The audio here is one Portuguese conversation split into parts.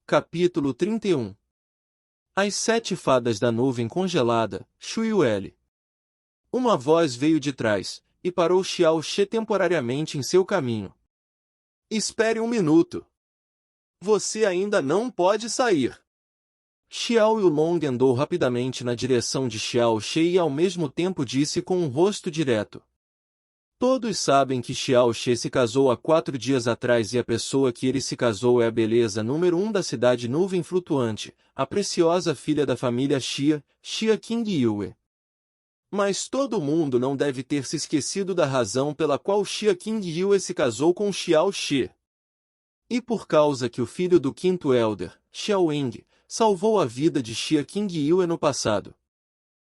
Capítulo 31. As 7 fadas da nuvem congelada, Shuyueli. Uma voz veio de trás, e parou Xiao She temporariamente em seu caminho. Espere um minuto. Você ainda não pode sair. Xiao Yulong andou rapidamente na direção de Xiao She e ao mesmo tempo disse com um rosto direto. Todos sabem que Xiao She se casou há 4 dias atrás e a pessoa que ele se casou é a beleza número 1 da cidade Nuvem Flutuante, a preciosa filha da família Xia, Xia King Yue. Mas todo mundo não deve ter se esquecido da razão pela qual Xia King Yue se casou com Xiao She. E por causa que o filho do quinto Elder, Xiao Ying, salvou a vida de Xia King Yue no passado.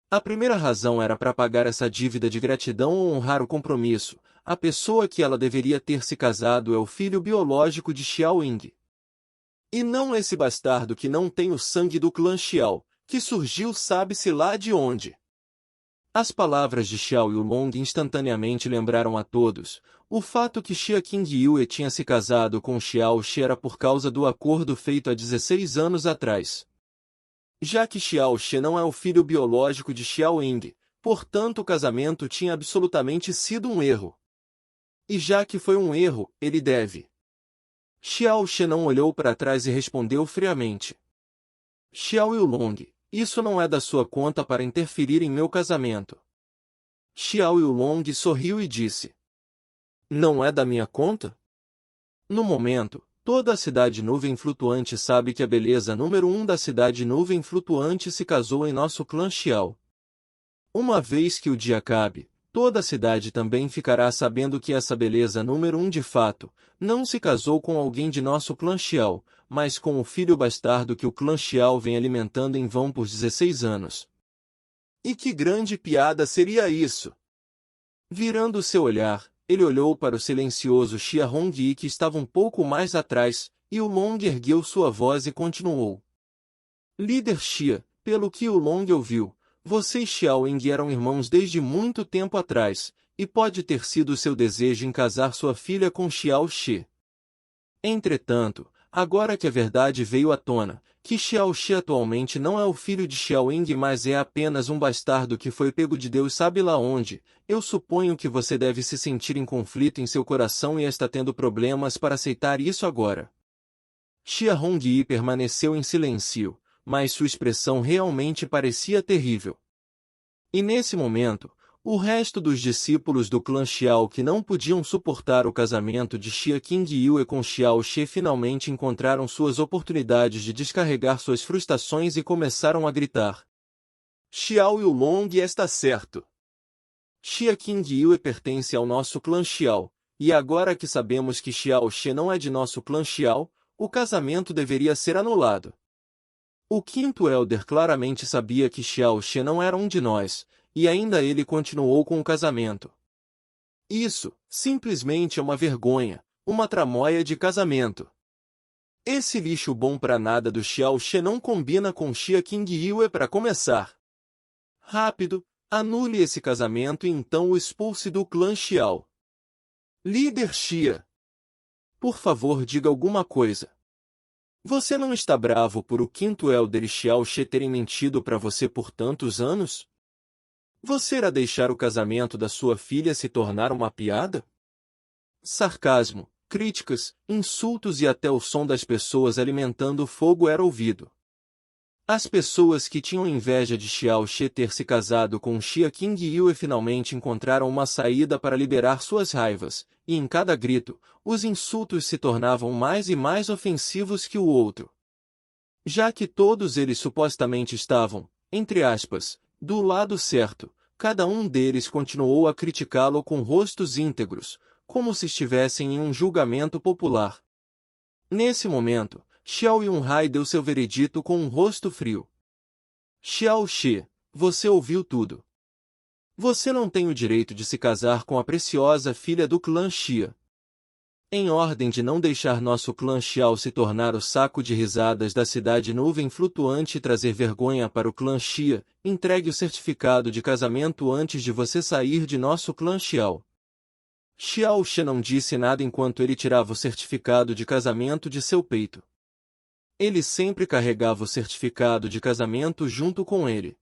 A primeira razão era para pagar essa dívida de gratidão ou honrar o compromisso. A pessoa que ela deveria ter se casado é o filho biológico de Xiao Ying. E não esse bastardo que não tem o sangue do clã Xiao, que surgiu sabe-se lá de onde. As palavras de Xiao Yulong instantaneamente lembraram a todos. O fato que Xia King Yue tinha se casado com Xiao She era por causa do acordo feito há 16 anos atrás. Já que Xiao She não é o filho biológico de Xiao Ying, portanto o casamento tinha absolutamente sido um erro. E já que foi um erro, ele deve. Xiao She não olhou para trás e respondeu friamente. Xiao Yulong, isso não é da sua conta para interferir em meu casamento. Xiao Yulong sorriu e disse. Não é da minha conta? No momento, toda a cidade Nuvem Flutuante sabe que a beleza número 1 da cidade Nuvem Flutuante se casou em nosso clã Xiao. Uma vez que o dia acabe, toda a cidade também ficará sabendo que essa beleza número 1 de fato, não se casou com alguém de nosso clã Xiao, mas com o filho bastardo que o clã Xiao vem alimentando em vão por 16 anos. E que grande piada seria isso! Virando seu olhar, ele olhou para o silencioso Xia Hongyi que estava um pouco mais atrás, e o Long ergueu sua voz e continuou. Líder Xia, pelo que o Long ouviu, você e Xiao Ying eram irmãos desde muito tempo atrás, e pode ter sido seu desejo em casar sua filha com Xiao She. Entretanto, agora que a verdade veio à tona, que Xiao She atualmente não é o filho de Xiao Ying mas é apenas um bastardo que foi pego de Deus sabe lá onde, eu suponho que você deve se sentir em conflito em seu coração e está tendo problemas para aceitar isso agora. Xia Hongyi permaneceu em silêncio, mas sua expressão realmente parecia terrível. E nesse momento, o resto dos discípulos do clã Xiao que não podiam suportar o casamento de Xia King Yue com Xiao She finalmente encontraram suas oportunidades de descarregar suas frustrações e começaram a gritar. Xiao Yulong está certo. Xia King Yue pertence ao nosso clã Xiao, e agora que sabemos que Xiao She não é de nosso clã Xiao, o casamento deveria ser anulado. O quinto Elder claramente sabia que Xiao She não era um de nós, e ainda ele continuou com o casamento. Isso, simplesmente é uma vergonha, uma tramóia de casamento. Esse lixo bom pra nada do Xiao She não combina com Xia King Yue para começar. Rápido, anule esse casamento e então o expulse do clã Xiao. Líder Xia. Por favor diga alguma coisa. Você não está bravo por o quinto Elder e Xiao She terem mentido para você por tantos anos? Você irá deixar o casamento da sua filha se tornar uma piada? Sarcasmo, críticas, insultos e até o som das pessoas alimentando o fogo era ouvido. As pessoas que tinham inveja de Xiao She ter se casado com Xia King Yue finalmente encontraram uma saída para liberar suas raivas, e em cada grito, os insultos se tornavam mais e mais ofensivos que o outro. Já que todos eles supostamente estavam, entre aspas, do lado certo, cada um deles continuou a criticá-lo com rostos íntegros, como se estivessem em um julgamento popular. Nesse momento, Xiao Yunhai deu seu veredito com um rosto frio. Xiao She, você ouviu tudo. Você não tem o direito de se casar com a preciosa filha do clã Xia. Em ordem de não deixar nosso clã Xiao se tornar o saco de risadas da cidade Nuvem Flutuante e trazer vergonha para o clã Xia, entregue o certificado de casamento antes de você sair de nosso clã Xiao. Xiao She não disse nada enquanto ele tirava o certificado de casamento de seu peito. Ele sempre carregava o certificado de casamento junto com ele.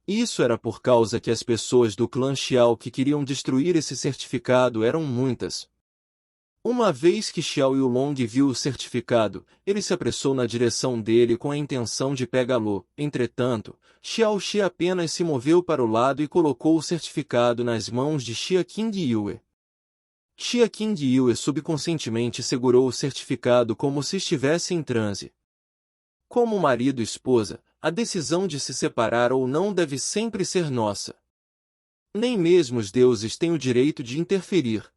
Isso era por causa que as pessoas do clã Xiao que queriam destruir esse certificado eram muitas. Uma vez que Xiao Yulong viu o certificado, ele se apressou na direção dele com a intenção de pegá-lo. Entretanto, Xiao Shi apenas se moveu para o lado e colocou o certificado nas mãos de Xia Qing Yue. Xia Qing Yue subconscientemente segurou o certificado como se estivesse em transe. Como marido e esposa, a decisão de se separar ou não deve sempre ser nossa. Nem mesmo os deuses têm o direito de interferir.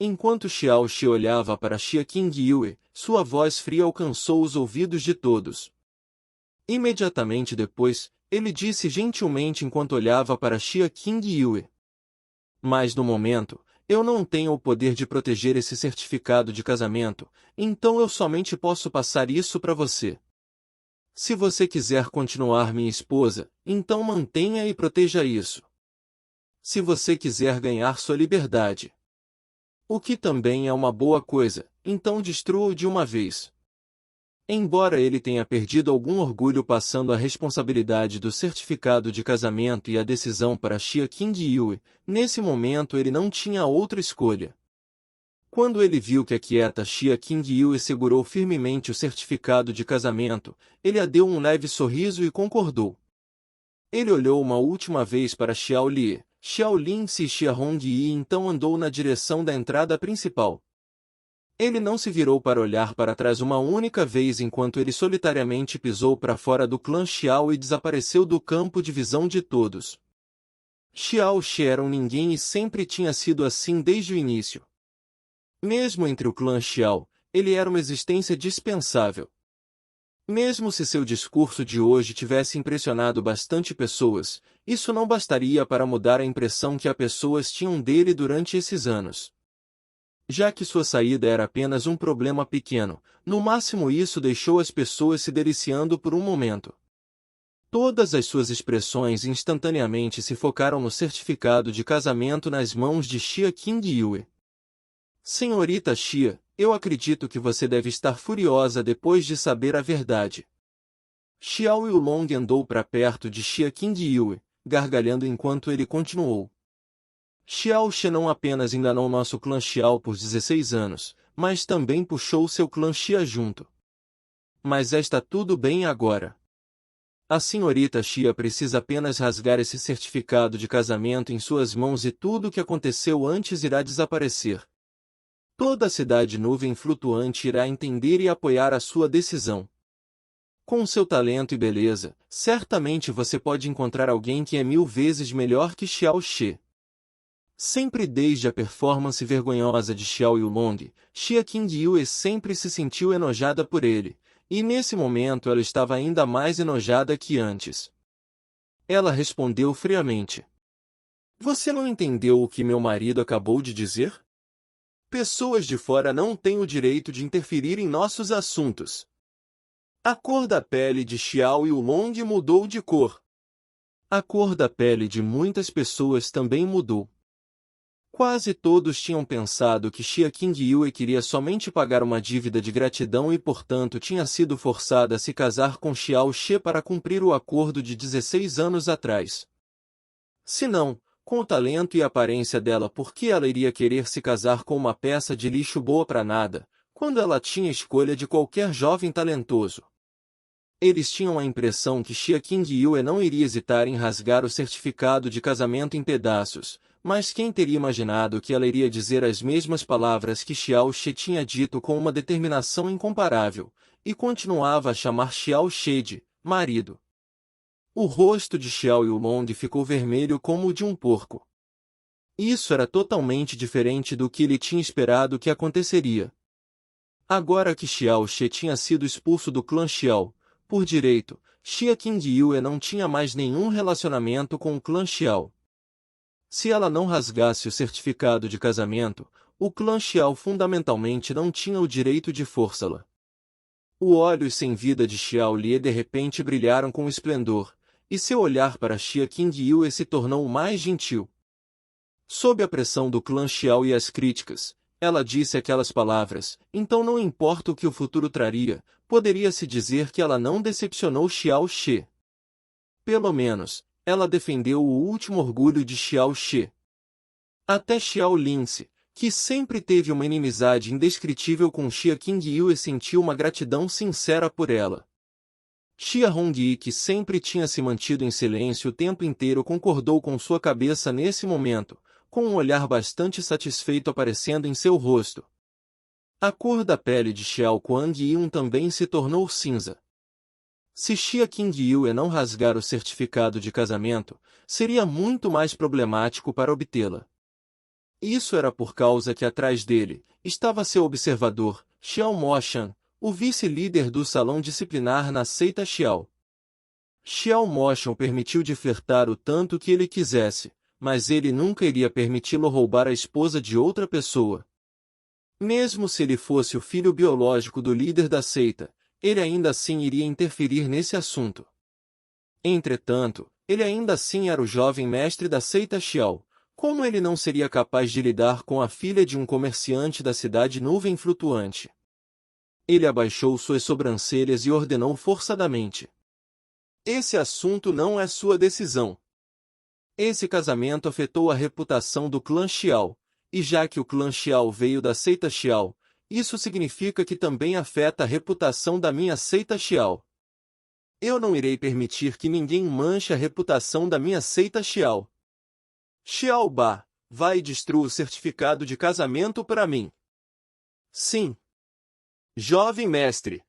Enquanto Xiao Shi olhava para Xia Qing Yue, sua voz fria alcançou os ouvidos de todos. Imediatamente depois, ele disse gentilmente enquanto olhava para Xia Qing Yue. Mas no momento, eu não tenho o poder de proteger esse certificado de casamento, então eu somente posso passar isso para você. Se você quiser continuar minha esposa, então mantenha e proteja isso. Se você quiser ganhar sua liberdade, o que também é uma boa coisa, então destrua-o de uma vez. Embora ele tenha perdido algum orgulho passando a responsabilidade do certificado de casamento e a decisão para Xia Qing Yue, nesse momento ele não tinha outra escolha. Quando ele viu que a quieta Xia Qing Yue segurou firmemente o certificado de casamento, ele a deu um leve sorriso e concordou. Ele olhou uma última vez para Xiao Li, Xiao Lin e Xia Hong e então andou na direção da entrada principal. Ele não se virou para olhar para trás uma única vez enquanto ele solitariamente pisou para fora do clã Xiao e desapareceu do campo de visão de todos. Xiao Shi era um ninguém e sempre tinha sido assim desde o início. Mesmo entre o clã Xiao, ele era uma existência dispensável. Mesmo se seu discurso de hoje tivesse impressionado bastante pessoas, isso não bastaria para mudar a impressão que as pessoas tinham dele durante esses anos. Já que sua saída era apenas um problema pequeno, no máximo isso deixou as pessoas se deliciando por um momento. Todas as suas expressões instantaneamente se focaram no certificado de casamento nas mãos de Xia Qing Yue. Senhorita Xia, eu acredito que você deve estar furiosa depois de saber a verdade. Xiao Yulong andou para perto de Xia Qing Yue, gargalhando enquanto ele continuou. Xiao Shi não apenas enganou nosso clã Xiao por 16 anos, mas também puxou seu clã Xia junto. Mas está tudo bem agora. A senhorita Xia precisa apenas rasgar esse certificado de casamento em suas mãos e tudo o que aconteceu antes irá desaparecer. Toda a cidade nuvem flutuante irá entender e apoiar a sua decisão. Com seu talento e beleza, certamente você pode encontrar alguém que é 1000 vezes melhor que Xiao Shi. Sempre desde a performance vergonhosa de Xiao Yulong, Xia Qing Yue sempre se sentiu enojada por ele, e nesse momento ela estava ainda mais enojada que antes. Ela respondeu friamente. Você não entendeu o que meu marido acabou de dizer? Pessoas de fora não têm o direito de interferir em nossos assuntos. A cor da pele de Xiao Yulong mudou de cor. A cor da pele de muitas pessoas também mudou. Quase todos tinham pensado que Xia Qing Yue queria somente pagar uma dívida de gratidão e portanto tinha sido forçada a se casar com Xiao Shi para cumprir o acordo de 16 anos atrás. Se não, com o talento e a aparência dela, por que ela iria querer se casar com uma peça de lixo boa para nada, quando ela tinha escolha de qualquer jovem talentoso? Eles tinham a impressão que Xia Qing Yue não iria hesitar em rasgar o certificado de casamento em pedaços, mas quem teria imaginado que ela iria dizer as mesmas palavras que Xiao Shi tinha dito com uma determinação incomparável, e continuava a chamar Xiao Shi de marido. O rosto de Xiao Yulong ficou vermelho como o de um porco. Isso era totalmente diferente do que ele tinha esperado que aconteceria. Agora que Xiao Shi tinha sido expulso do clã Xiao, por direito, Xia Qing Yue não tinha mais nenhum relacionamento com o clã Xiao. Se ela não rasgasse o certificado de casamento, o clã Xiao fundamentalmente não tinha o direito de forçá-la. Os olhos sem vida de Xiao Li de repente brilharam com esplendor, e seu olhar para Xia Qing Yue se tornou mais gentil. Sob a pressão do clã Xiao e as críticas, ela disse aquelas palavras, então não importa o que o futuro traria, poderia-se dizer que ela não decepcionou Xiao She. Pelo menos, ela defendeu o último orgulho de Xiao She. Até Xiao Lince, que sempre teve uma inimizade indescritível com Xia Qingyue, sentiu uma gratidão sincera por ela. Xia Hongyi, que sempre tinha se mantido em silêncio o tempo inteiro, concordou com sua cabeça nesse momento, com um olhar bastante satisfeito aparecendo em seu rosto. A cor da pele de Xiao Kuang-Yun também se tornou cinza. Se Xia Qingyue não rasgar o certificado de casamento, seria muito mais problemático para obtê-la. Isso era por causa que atrás dele estava seu observador, Xiao Moshan, o vice-líder do salão disciplinar na seita Xiao. Xiao Moshan permitiu de flertar o tanto que ele quisesse, mas ele nunca iria permiti-lo roubar a esposa de outra pessoa. Mesmo se ele fosse o filho biológico do líder da seita, ele ainda assim iria interferir nesse assunto. Entretanto, ele ainda assim era o jovem mestre da seita Xiao. Como ele não seria capaz de lidar com a filha de um comerciante da cidade Nuvem Flutuante? Ele abaixou suas sobrancelhas e ordenou forçadamente: esse assunto não é sua decisão. Esse casamento afetou a reputação do clã Xiao, e já que o clã Xiao veio da seita Xiao, isso significa que também afeta a reputação da minha seita Xiao. Eu não irei permitir que ninguém manche a reputação da minha seita Xiao. Xiao Ba, vai e destrua o certificado de casamento para mim. Sim. Jovem mestre.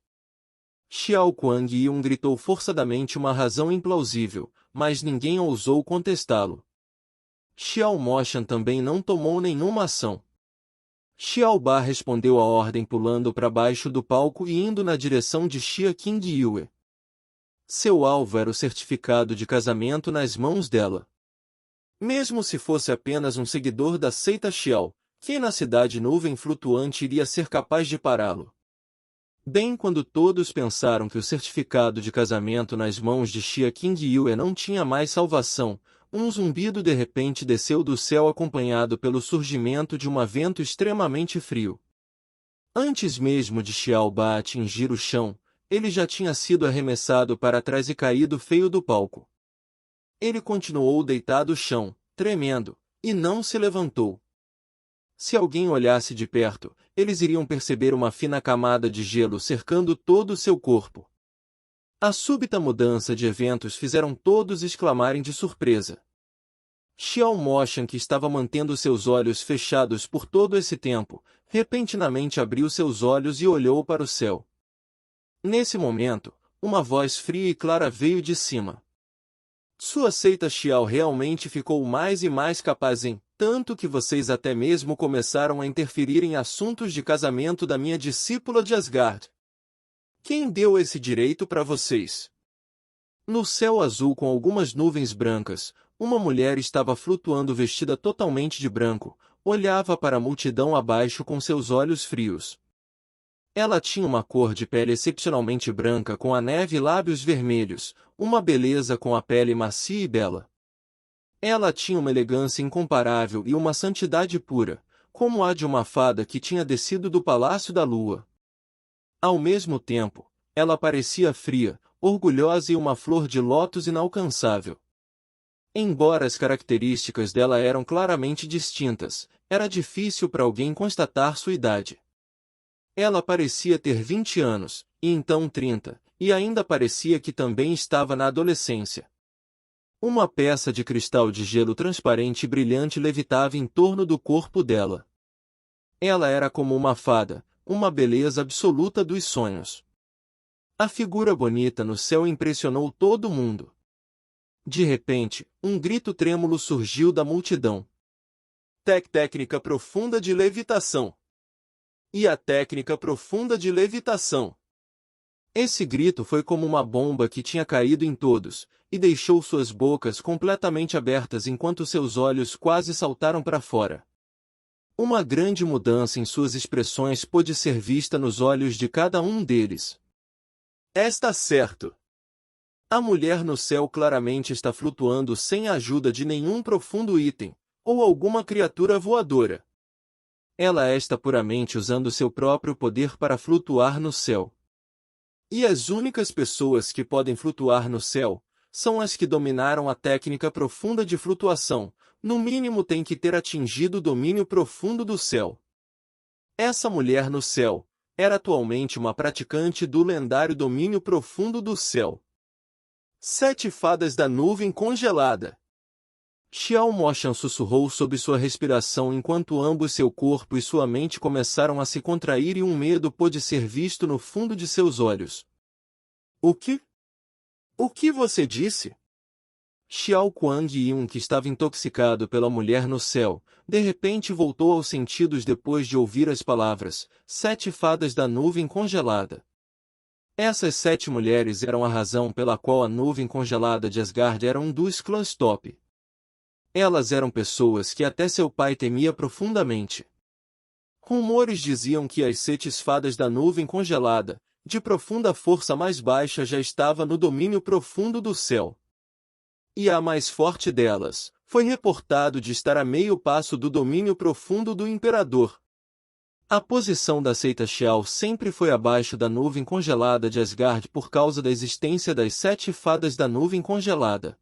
Xiao Kuang-Yun gritou forçadamente uma razão implausível, mas ninguém ousou contestá-lo. Xiao Moshan também não tomou nenhuma ação. Xiao Ba respondeu à ordem pulando para baixo do palco e indo na direção de Xia Qingyue. Seu alvo era o certificado de casamento nas mãos dela. Mesmo se fosse apenas um seguidor da seita Xiao, quem na cidade Nuvem Flutuante iria ser capaz de pará-lo? Bem quando todos pensaram que o certificado de casamento nas mãos de Xia Qingyue não tinha mais salvação, um zumbido de repente desceu do céu acompanhado pelo surgimento de um vento extremamente frio. Antes mesmo de Xiao Ba atingir o chão, ele já tinha sido arremessado para trás e caído feio do palco. Ele continuou deitado no chão, tremendo, e não se levantou. Se alguém olhasse de perto, eles iriam perceber uma fina camada de gelo cercando todo o seu corpo. A súbita mudança de eventos fizeram todos exclamarem de surpresa. Xiao Moshan, que estava mantendo seus olhos fechados por todo esse tempo, repentinamente abriu seus olhos e olhou para o céu. Nesse momento, uma voz fria e clara veio de cima. Sua seita Xiao realmente ficou mais e mais capaz tanto que vocês até mesmo começaram a interferir em assuntos de casamento da minha discípula de Asgard. Quem deu esse direito para vocês? No céu azul com algumas nuvens brancas, uma mulher estava flutuando vestida totalmente de branco, olhava para a multidão abaixo com seus olhos frios. Ela tinha uma cor de pele excepcionalmente branca com a neve e lábios vermelhos, uma beleza com a pele macia e bela. Ela tinha uma elegância incomparável e uma santidade pura, como a de uma fada que tinha descido do Palácio da Lua. Ao mesmo tempo, ela parecia fria, orgulhosa e uma flor de lótus inalcançável. Embora as características dela eram claramente distintas, era difícil para alguém constatar sua idade. Ela parecia ter 20 anos, e então 30, e ainda parecia que também estava na adolescência. Uma peça de cristal de gelo transparente e brilhante levitava em torno do corpo dela. Ela era como uma fada, uma beleza absoluta dos sonhos. A figura bonita no céu impressionou todo mundo. De repente, um grito trêmulo surgiu da multidão. Técnica profunda de levitação. E a técnica profunda de levitação. Esse grito foi como uma bomba que tinha caído em todos, e deixou suas bocas completamente abertas enquanto seus olhos quase saltaram para fora. Uma grande mudança em suas expressões pôde ser vista nos olhos de cada um deles. Está certo. A mulher no céu claramente está flutuando sem a ajuda de nenhum profundo item, ou alguma criatura voadora. Ela está puramente usando seu próprio poder para flutuar no céu. E as únicas pessoas que podem flutuar no céu são as que dominaram a técnica profunda de flutuação, no mínimo tem que ter atingido o domínio profundo do céu. Essa mulher no céu era atualmente uma praticante do lendário domínio profundo do céu. 7 fadas da nuvem congelada. Xiao Moshan sussurrou sob sua respiração enquanto ambos seu corpo e sua mente começaram a se contrair e um medo pôde ser visto no fundo de seus olhos. O que? O que você disse? Xiao Kuang-Yun, que estava intoxicado pela mulher no céu, de repente voltou aos sentidos depois de ouvir as palavras, 7 fadas da nuvem congelada. Essas 7 mulheres eram a razão pela qual a nuvem congelada de Asgard era um dos clãs top. Elas eram pessoas que até seu pai temia profundamente. Rumores diziam que as 7 fadas da nuvem congelada, de profunda força mais baixa, já estava no domínio profundo do céu. E a mais forte delas, foi reportado de estar a meio passo do domínio profundo do imperador. A posição da seita Xiao sempre foi abaixo da nuvem congelada de Asgard por causa da existência das 7 fadas da nuvem congelada.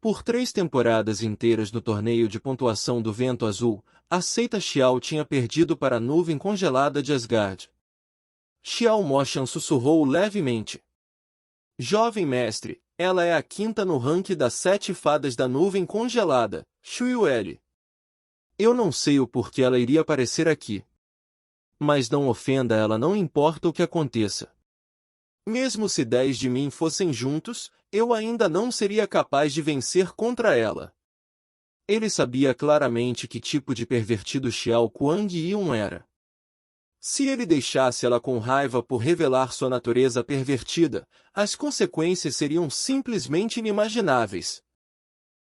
Por 3 temporadas inteiras no torneio de pontuação do Vento Azul, a seita Xiao tinha perdido para a nuvem congelada de Asgard. Xiao Moshan sussurrou levemente. Jovem mestre, ela é a 5ª no ranking das 7 fadas da nuvem congelada, Shuiueli. Eu não sei o porquê ela iria aparecer aqui. Mas não ofenda ela, não importa o que aconteça. Mesmo se 10 de mim fossem juntos, eu ainda não seria capaz de vencer contra ela. Ele sabia claramente que tipo de pervertido Xiao Kuang-Yun era. Se ele deixasse ela com raiva por revelar sua natureza pervertida, as consequências seriam simplesmente inimagináveis.